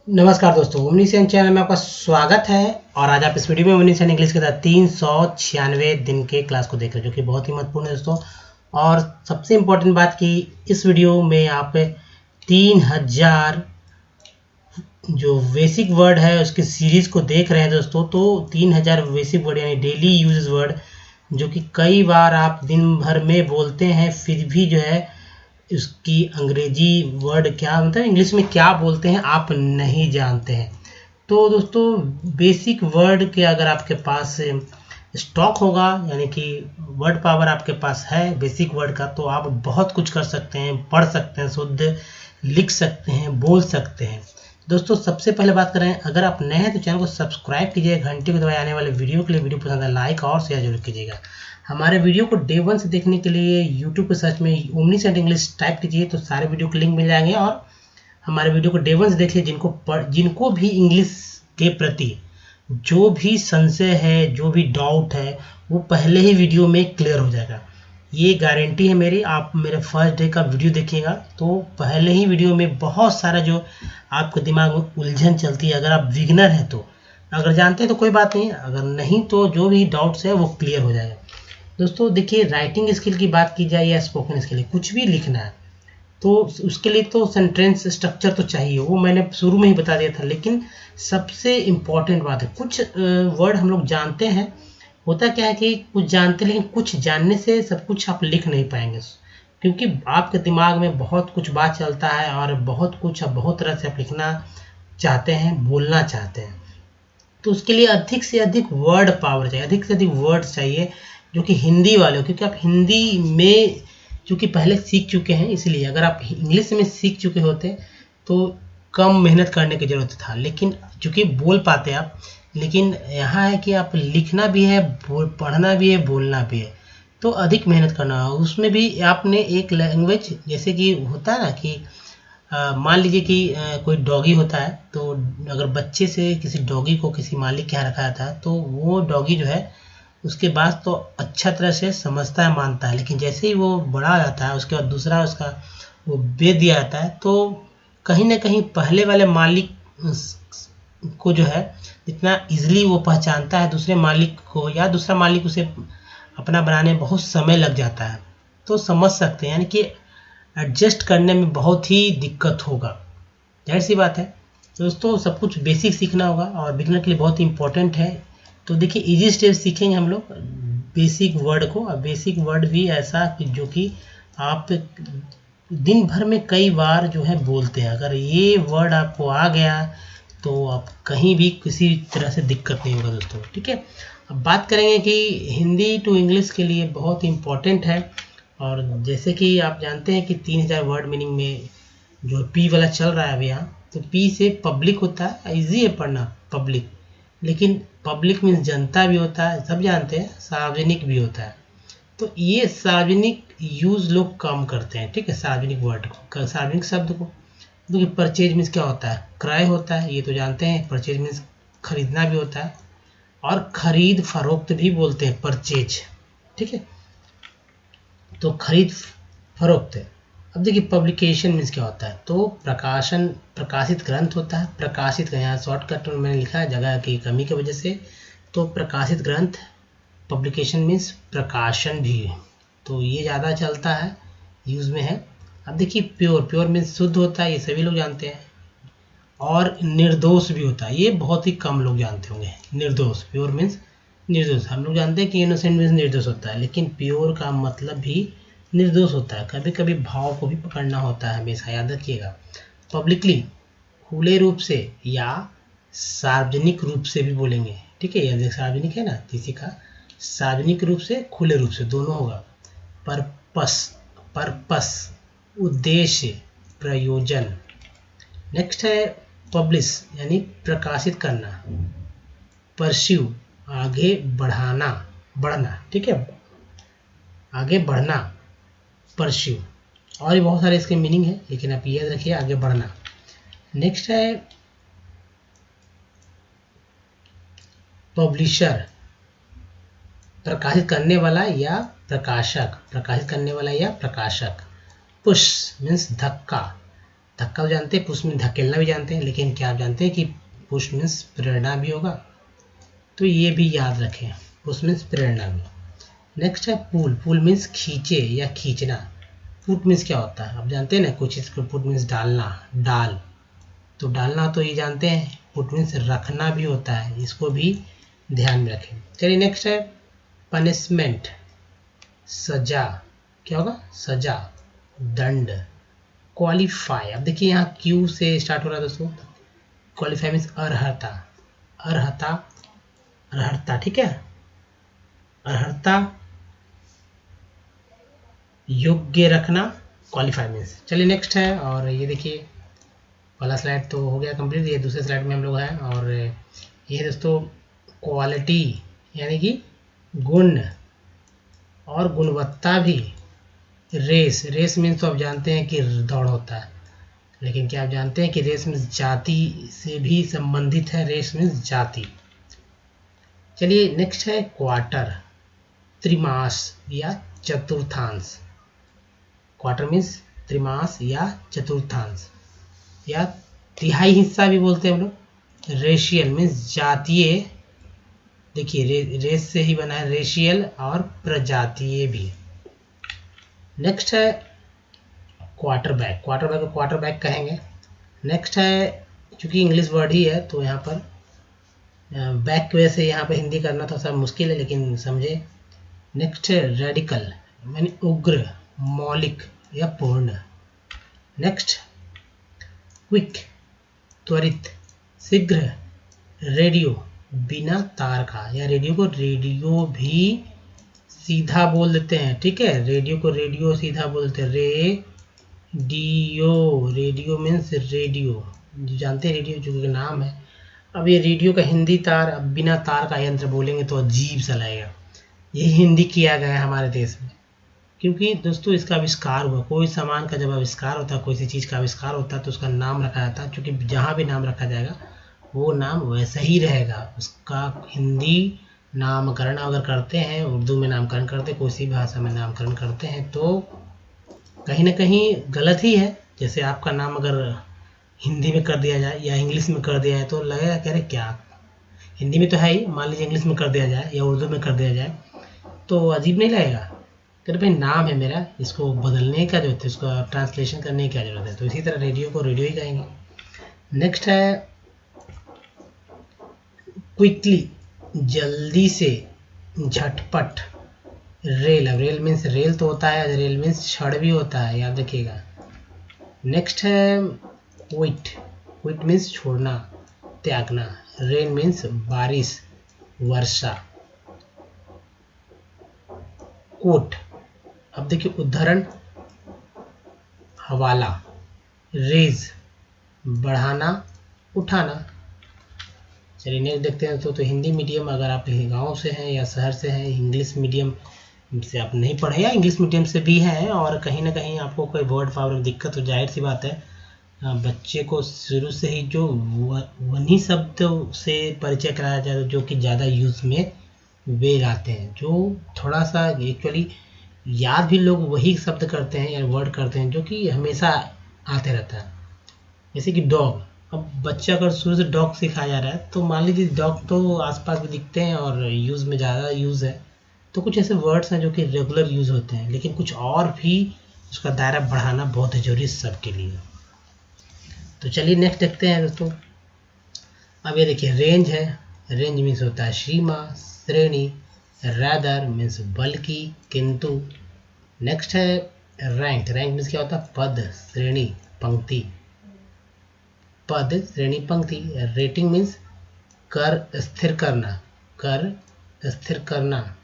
नमस्कार दोस्तों, ओमनीसेन चैनल में आपका स्वागत है। और आज आप इस वीडियो में ओमनीसेन इंग्लिश के तहत 396 दिन के क्लास को देख रहे हैं, जो कि बहुत ही महत्वपूर्ण है दोस्तों। और सबसे इम्पोर्टेंट बात कि इस वीडियो में आप 3000 जो बेसिक वर्ड है उसकी सीरीज को देख रहे हैं दोस्तों। तो 3000 बेसिक वर्ड यानी डेली यूजेस वर्ड, जो कि कई बार आप दिन भर में बोलते हैं, फिर भी जो है उसकी अंग्रेजी वर्ड क्या मतलब इंग्लिश में क्या बोलते हैं आप नहीं जानते हैं। तो दोस्तों, बेसिक वर्ड के अगर आपके पास स्टॉक होगा, यानी कि वर्ड पावर आपके पास है बेसिक वर्ड का, तो आप बहुत कुछ कर सकते हैं, पढ़ सकते हैं, शुद्ध लिख सकते हैं, बोल सकते हैं। दोस्तों, सबसे पहले बात करें, अगर आप नए हैं तो चैनल को सब्सक्राइब कीजिए, घंटे को दबाए आने वाले वीडियो के लिए। वीडियो पसंद है लाइक और शेयर जरूर कीजिएगा। हमारे वीडियो को डे 1 से देखने के लिए यूट्यूब पे सर्च में ओमनीसेन इंग्लिश टाइप कीजिए तो सारे वीडियो के लिंक मिल जाएंगे। और हमारे वीडियो को डे 1 से देखिए, जिनको भी इंग्लिश के प्रति जो भी संशय है, जो भी डाउट है, वो पहले ही वीडियो में क्लियर हो जाएगा। ये गारंटी है मेरी। आप मेरे फर्स्ट डे का वीडियो देखिएगा तो पहले ही वीडियो में बहुत सारा जो आपके दिमाग में उलझन चलती है, अगर आप बिगिनर हैं तो, अगर जानते हैं तो कोई बात नहीं, अगर नहीं तो जो भी डाउट्स है वो क्लियर हो जाएगा। दोस्तों देखिए, राइटिंग स्किल की बात की जाए या स्पोकन स्किल, कुछ भी लिखना है तो उसके लिए तो सेंटेंस स्ट्रक्चर तो चाहिए, वो मैंने शुरू में ही बता दिया था। लेकिन सबसे इम्पॉर्टेंट बात है, कुछ वर्ड हम लोग जानते हैं। होता क्या है कि कुछ जानते हैं, लेकिन कुछ जानने से सब कुछ आप लिख नहीं पाएंगे, क्योंकि आपके दिमाग में बहुत कुछ बात चलता है और बहुत कुछ बहुत तरह से आप लिखना चाहते हैं, बोलना चाहते हैं। तो उसके लिए अधिक से अधिक वर्ड पावर चाहिए, अधिक से अधिक वर्ड्स चाहिए जो कि हिंदी वाले हो, क्योंकि आप हिंदी में चूँकि पहले सीख चुके हैं। इसलिए अगर आप इंग्लिश में सीख चुके होते तो कम मेहनत करने की ज़रूरत था, लेकिन चूँकि बोल पाते आप। लेकिन यहाँ है कि आप लिखना भी है, पढ़ना भी है, बोलना भी है, तो अधिक मेहनत करना होगा। उसमें भी आपने एक लैंग्वेज, जैसे कि होता है ना कि मान लीजिए कि कोई डॉगी होता है, तो अगर बच्चे से किसी डॉगी को किसी मालिक के यहाँ रखा था, तो वो डॉगी जो है उसके बाद तो अच्छा तरह से समझता है, मानता है। लेकिन जैसे ही वो बड़ा हो जाता है, उसके बाद दूसरा उसका वो बेच दिया जाता है, तो कहीं ना कहीं पहले वाले मालिक को जो है जितना इजीली वो पहचानता है दूसरे मालिक को, या दूसरा मालिक उसे अपना बनाने में बहुत समय लग जाता है। तो समझ सकते हैं, यानी कि एडजस्ट करने में बहुत ही दिक्कत होगा, जाहिर सी बात है। दोस्तों, सब कुछ बेसिक सीखना होगा और बिगनर के लिए बहुत ही इंपॉर्टेंट है। तो देखिए, इजी स्टेप सीखेंगे हम लोग बेसिक वर्ड को। और बेसिक वर्ड भी ऐसा कि जो कि आप दिन भर में कई बार जो है बोलते हैं। अगर ये वर्ड आपको आ गया तो आप कहीं भी किसी तरह से दिक्कत नहीं होगा दोस्तों, ठीक है। अब बात करेंगे कि हिंदी टू इंग्लिश के लिए बहुत इंपॉर्टेंट है। और जैसे कि आप जानते हैं कि 3000 वर्ड मीनिंग में जो पी वाला चल रहा है अभी यहाँ, तो पी से पब्लिक होता है, इजी है पढ़ना पब्लिक। लेकिन पब्लिक मीन्स जनता भी होता है, सब जानते हैं। सार्वजनिक भी होता है, तो ये सार्वजनिक यूज लोग कम करते हैं, ठीक है। सार्वजनिक वर्ड को, सार्वजनिक शब्द को। देखिए, परचेज मीन्स क्या होता है, क्रय होता है, ये तो जानते हैं। परचेज मीन्स खरीदना भी होता है, और खरीद फरोख्त भी बोलते हैं परचेज, ठीक है। तो खरीद फरोख्त है। अब देखिए, पब्लिकेशन मीन्स क्या होता है, तो प्रकाशन, प्रकाशित ग्रंथ होता है। प्रकाशित, यहाँ शॉर्टकट में मैंने लिखा है जगह की कमी की वजह से। तो प्रकाशित ग्रंथ, पब्लिकेशन मीन्स प्रकाशन भी, तो ये ज़्यादा चलता है, यूज़ में है। अब देखिए, प्योर, प्योर मीन्स शुद्ध होता है, ये सभी लोग जानते हैं। और निर्दोष भी होता है, ये बहुत ही कम लोग जानते होंगे। निर्दोष, प्योर मीन्स निर्दोष। हम लोग जानते हैं कि इनोसेंट मीन्स निर्दोष होता है, लेकिन प्योर का मतलब भी निर्दोष होता है। कभी कभी भाव को भी पकड़ना होता है, हमेशा याद रखिएगा। पब्लिकली, खुले रूप से या सार्वजनिक रूप से भी बोलेंगे, ठीक है। यदि सार्वजनिक है ना, किसी का सार्वजनिक रूप से, खुले रूप से, दोनों होगा। पर्पस, पर्पस उद्देश्य, प्रयोजन। नेक्स्ट है पब्लिश, यानी प्रकाशित करना। परस्यू, आगे बढ़ाना, बढ़ना, ठीक है, आगे बढ़ना, परस्यू। और भी बहुत सारे इसके मीनिंग है, लेकिन आप याद रखिए, आगे बढ़ना। नेक्स्ट है पब्लिशर, प्रकाशित करने वाला या प्रकाशक, प्रकाशित करने वाला या प्रकाशक। पुश मीन्स धक्का, धक्का तो जानते हैं, पुश मीन्स धकेलना भी जानते हैं, लेकिन क्या आप जानते हैं कि पुश मीन्स प्रेरणा भी होगा, तो ये भी याद रखें, पुश मीन्स प्रेरणा भी। नेक्स्ट है पुल, पुल मीन्स खींचे या खींचना। पुट मीन्स क्या होता है, आप जानते हैं ना, कुछ चीज़ को पुट मीन्स डालना, डाल, तो डालना तो ये जानते हैं, पुट मीन्स रखना भी होता है, इसको भी ध्यान में रखें। चलिए नेक्स्ट है पनिशमेंट, सजा, क्या होगा, सजा, दंड। क्वालिफाई, अब देखिए यहाँ क्यू से स्टार्ट हो रहा है दोस्तों, क्वालिफाई मीन्स अर्हता, अर्हता, अर्हता, ठीक है, अर्हता, योग्य रखना, क्वालिफाई मीन्स। चलिए नेक्स्ट है, और ये देखिए पहला स्लाइड तो हो गया कंप्लीट, ये दूसरे स्लाइड में हम लोग हैं, और ये दोस्तों क्वालिटी यानी कि गुण और गुणवत्ता भी। रेस, रेस मीन्स तो आप जानते हैं कि दौड़ होता है, लेकिन क्या आप जानते हैं कि रेस मीन्स जाति से भी संबंधित है, रेस मीन्स जाति। चलिए नेक्स्ट है क्वार्टर, त्रिमास या चतुर्थांश, क्वार्टर मीन्स त्रिमास या चतुर्थांश या तिहाई हिस्सा भी बोलते हैं हम लोग। रेशियल मीन्स जातीय, देखिए रेस से ही बना है रेशियल, और प्रजातीय भी। नेक्स्ट है क्वार्टर बैक, क्वार्टर बैक को क्वार्टर बैक कहेंगे। नेक्स्ट है, चूंकि इंग्लिश वर्ड ही है तो यहाँ पर बैक की वजह से यहाँ पर हिंदी करना थोड़ा सा मुश्किल है, लेकिन समझे। नेक्स्ट है रेडिकल यानी उग्र, मौलिक या पूर्ण। नेक्स्ट क्विक, त्वरित, शीघ्र। रेडियो, बिना तार का, या रेडियो को रेडियो भी सीधा बोल देते हैं, ठीक है, रेडियो को रेडियो सीधा बोलते हैं, रेडियो, रेडियो मीन्स रेडियो, जो जानते हैं रेडियो जो कि नाम है। अब ये रेडियो का हिंदी तार, अब बिना तार का यंत्र बोलेंगे तो अजीब सा लगेगा, यही हिंदी किया गया है हमारे देश में, क्योंकि दोस्तों इसका आविष्कार हुआ, कोई सामान का जब आविष्कार होता है, कोई सी चीज़ का आविष्कार होता है तो उसका नाम रखा जाता है, क्योंकि जहाँ भी नाम रखा जाएगा वो नाम वैसा ही रहेगा, उसका हिंदी नामकरण अगर करते हैं, उर्दू में नामकरण करते हैं, कोई सी भाषा में नामकरण करते हैं तो कहीं ना कहीं गलत ही है। जैसे आपका नाम अगर हिंदी में कर दिया जाए या इंग्लिश में कर दिया जाए तो लगेगा कह रहे क्या, हिंदी में तो है ही, मान लीजिए इंग्लिश में कर दिया जाए या उर्दू में कर दिया जाए तो अजीब नहीं लगेगा, तो भाई नाम है मेरा, इसको बदलने का जरूरत है, इसको ट्रांसलेशन करने की क्या जरूरत है, तो इसी तरह रेडियो को रेडियो ही कहेंगे। नेक्स्ट है क्विकली, जल्दी से, झटपट। रेल, अब रेल मीन्स रेल तो होता है, रेल मीन्स क्षण भी होता है, याद रखिएगा। नेक्स्ट है क्विट, क्विट मीन्स छोड़ना, त्यागना। रेन मीन्स बारिश, वर्षा। कोट, अब देखिए उदाहरण, हवाला। रेज, बढ़ाना, उठाना। चलिए नेक्स्ट देखते हैं तो हिंदी मीडियम, अगर आप गांव से हैं या शहर से हैं, इंग्लिश मीडियम से आप नहीं पढ़े या इंग्लिश मीडियम से भी हैं और कहीं ना कहीं आपको कोई वर्ड पावर में दिक्कत, तो जाहिर सी बात है बच्चे को शुरू से ही जो वन्ही शब्द से परिचय कराया जाए जो कि ज़्यादा यूज़ में वे आते हैं, जो थोड़ा सा एक्चुअली याद भी लोग वही शब्द करते हैं या वर्ड करते हैं जो कि हमेशा आते रहता है। जैसे कि डॉग, अब बच्चा अगर शुरू से डॉग सिखाया जा रहा है तो मान लीजिए डॉग तो आसपास भी दिखते हैं और यूज़ में ज़्यादा यूज़ है, तो कुछ ऐसे वर्ड्स हैं जो कि रेगुलर यूज़ होते हैं, लेकिन कुछ और भी उसका दायरा बढ़ाना बहुत ज़रूरी है सबके लिए। तो चलिए नेक्स्ट देखते हैं दोस्तों। अब ये देखिए रेंज है, रेंज मीन्स होता है सीमा, श्रेणी। रैदर मीन्स बल्कि, किंतु। नेक्स्ट है रैंक, रैंक मीन्स क्या होता है, पद, श्रेणी, पंक्ति। पद, श्रेणी, पंक्ति। रेटिंग मीन्स कर स्थिर करना, कर स्थिर करना।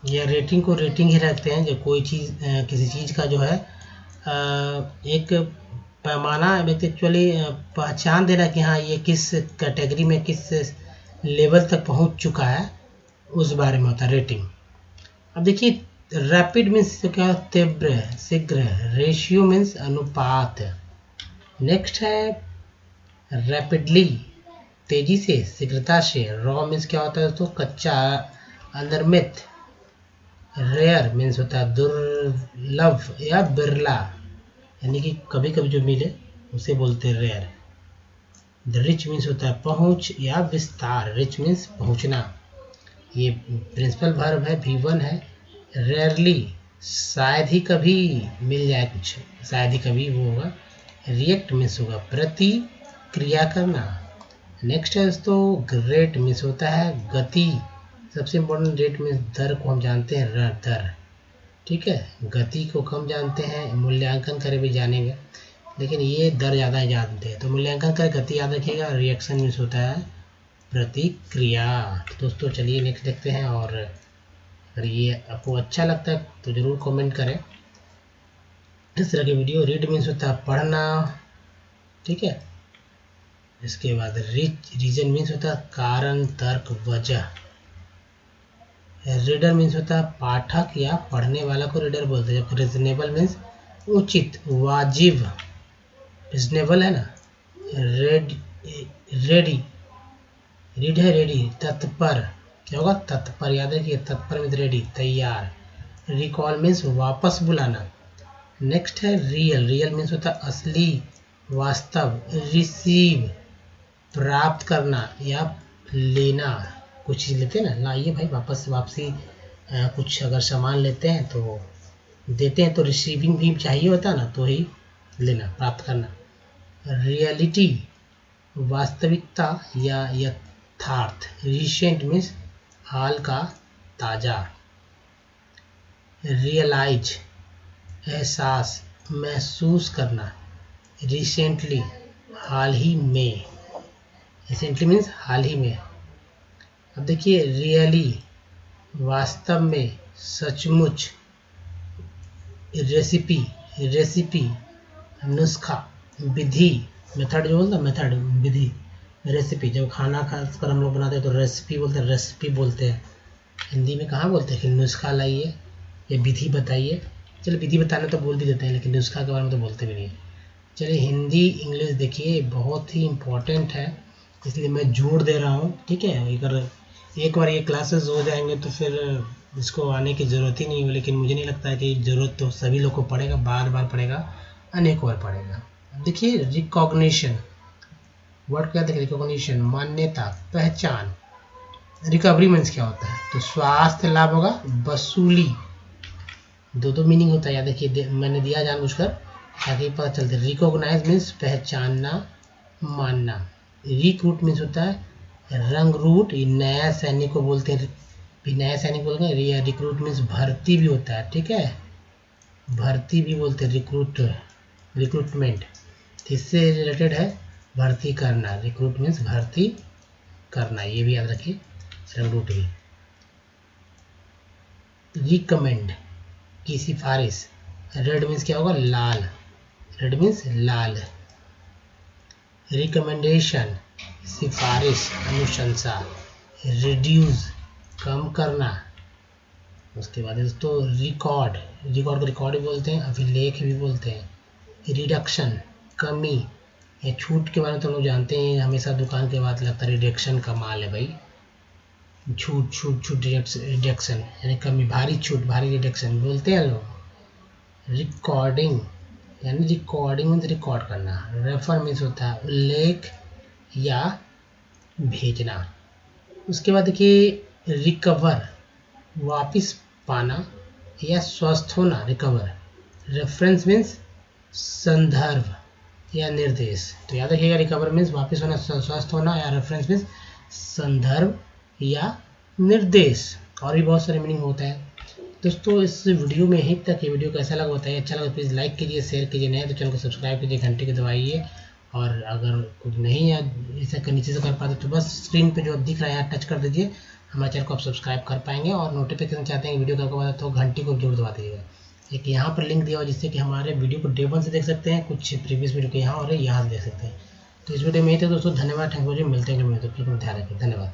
या रेटिंग को रेटिंग ही रखते हैं, जो कोई चीज़ किसी चीज़ का जो है एक पैमाना एक्चुअली पहचान देना कि हाँ ये किस कैटेगरी में किस लेवल तक पहुंच चुका है, उस बारे में होता है रेटिंग। अब देखिए रैपिड मीन्स क्या, तीव्र, शीघ्र। रेशियो मीन्स अनुपात। नेक्स्ट है रैपिडली, तेजी से, शीघ्रता से। रॉ मीन्स क्या होता है दोस्तों, कच्चा, अंतर्मित। रेयर मीन्स होता है दुर्लभ या बिरला, यानी कि कभी कभी जो मिले उसे बोलते हैं रेयर। द रिच मीन्स होता है पहुंच या विस्तार, रिच मीन्स पहुंचना। ये प्रिंसिपल वर्ब है, V1 है। रेयरली शायद ही कभी मिल जाए कुछ, शायद ही कभी वो होगा। रिएक्ट मीन्स होगा प्रतिक्रिया करना। नेक्स्ट है दोस्तों ग्रेट मीन्स होता है गति। सबसे इम्पोर्टेंट रेट मीन्स दर को हम जानते हैं दर, ठीक है। गति को कम जानते हैं, मूल्यांकन करे भी जानेंगे, लेकिन ये दर ज़्यादा जानते हैं। तो मूल्यांकन कर गति याद रखिएगा। रिएक्शन मीन्स होता है प्रतिक्रिया। तो दोस्तों चलिए नेक्स्ट देखते हैं, और अगर ये आपको अच्छा लगता है तो ज़रूर कमेंट करें इस तरह की वीडियो। रीड मीन्स होता है पढ़ना, ठीक है। इसके बाद रीजन मीन्स होता है कारण, तर्क, वजह। रीडर मीन्स होता है पाठक या पढ़ने वाला को रीडर बोलते हैं। जब रिजनेबल मीन्स उचित, वाजिब, रिजनेबल है ना। रेडी, रीड है रेडी, तत्पर, क्या होगा तत्पर, याद रखिए तत्पर मीन्स रेडी, तैयार। रिकॉल मीन्स वापस बुलाना। नेक्स्ट है रियल, रियल मीन्स होता है असली, वास्तव। रिसीव प्राप्त करना या लेना, कुछ चीज़ लेते हैं ना, लाइए भाई वापस, वापसी कुछ अगर सामान लेते हैं तो देते हैं तो रिसीविंग भी चाहिए होता है ना, तो ही लेना, प्राप्त करना। रियलिटी वास्तविकता या यथार्थ। रिसेंट मीन्स हाल का, ताज़ा। रियलाइज एहसास, महसूस करना। रिसेंटली हाल ही में, रिसेंटली मीन्स हाल ही में। अब देखिए रियली वास्तव में, सचमुच। रेसिपी, रेसिपी नुस्खा, विधि, मेथड जो बोलता है मेथड, विधि। रेसिपी जब खाना खासकर हम लोग बनाते हैं तो रेसिपी बोलते हैं, रेसिपी बोलते हैं। हिंदी में कहाँ बोलते हैं कि नुस्खा लाइए या विधि बताइए। चलिए विधि बताना तो बोल भी देते हैं, लेकिन नुस्खा के बारे में तो बोलते भी नहीं। चलिए हिंदी इंग्लिश देखिए बहुत ही इम्पोर्टेंट है, इसलिए मैं जोड़ दे रहा हूँ, ठीक है। अगर एक बार ये क्लासेस हो जाएंगे तो फिर इसको आने की ज़रूरत ही नहीं हो, लेकिन मुझे नहीं लगता है कि ज़रूरत तो सभी लोग को पड़ेगा, बार बार पड़ेगा, अनेक बार पड़ेगा। देखिए रिकॉग्निशन, वर्ड क्या देखिए, रिकॉग्निशन मान्यता, पहचान। रिकवरी मीन्स क्या होता है, तो स्वास्थ्य लाभ होगा, वसूली। दो मीनिंग होता है, याद देखिए मैंने दिया जानबूझकर ताकि पता चलते। रिकॉग्नाइज मीन्स पहचानना, मानना। रिक्रूट मीन्स होता है रंग रूट, नया सैनिक को बोलते हैं, भी नया सैनिक बोलते हैं। रिक्रूट मीन्स भर्ती भी होता है, ठीक है, भर्ती भी बोलते हैं, रिक्रूटमेंट। इससे रिलेटेड है भर्ती करना, रिक्रूट मीन्स भर्ती करना, ये भी याद रखिए, रंग रूट भी। रिकमेंड की सिफारिश, रेड मीन्स क्या होगा, लाल, रेड मीन्स लाल। रिकमेंडेशन सिफारिश, अनुशंसा। रिड्यूस कम करना। उसके बाद दोस्तों रिकॉर्ड, रिकॉर्ड को रिकॉर्ड भी बोलते हैं, अभिलेख भी बोलते हैं। रिडक्शन कमी या छूट के बारे में तो लोग जानते हैं, हमेशा दुकान के बाद लगता है रिडक्शन का माल है भाई, छूट छूट छूट, रिडक्शन यानी कमी, भारी छूट, भारी रिडक्शन बोलते हैं लोग। रिकॉर्डिंग यानी रिकॉर्डिंग मीन्स रिकॉर्ड करना। रेफर मीन्स होता है उल्लेख या भेजना। उसके बाद देखिए रिकवर वापिस पाना या स्वस्थ होना, रिकवर। रेफरेंस मीन्स संदर्भ या निर्देश। तो याद रखिएगा रिकवर मीन्स वापिस होना, स्वस्थ होना, या रेफरेंस मीन्स संदर्भ या निर्देश। और भी बहुत सारे मीनिंग होता है। दोस्तों इस वीडियो में यहीं तक। ये वीडियो कैसा लगा बताइए, अच्छा लगा प्लीज़ लाइक कीजिए, शेयर कीजिए, नए तो चैनल को सब्सक्राइब कीजिए, घंटे को दबाइए। और अगर कुछ नहीं या इसे नीचे से कर पाते तो बस स्क्रीन पे जो अब दिख रहा है यहाँ टच कर दीजिए, हमारे चैनल को आप सब्सक्राइब कर पाएंगे। और नोटिफिकेशन चाहते हैं वीडियो आपको बताते तो घंटी को जरूर दबा दीजिएगा। एक यहाँ पर लिंक दिया हुआ जिससे कि हमारे वीडियो को डे 1 से देख सकते हैं, कुछ प्रीवियस वीडियो के यहाँ और यहाँ से देख सकते हैं। तो इस वीडियो में यही था दोस्तों, धन्यवाद, थैंक यू, मिलते हैं, ध्यान रखिए, धन्यवाद।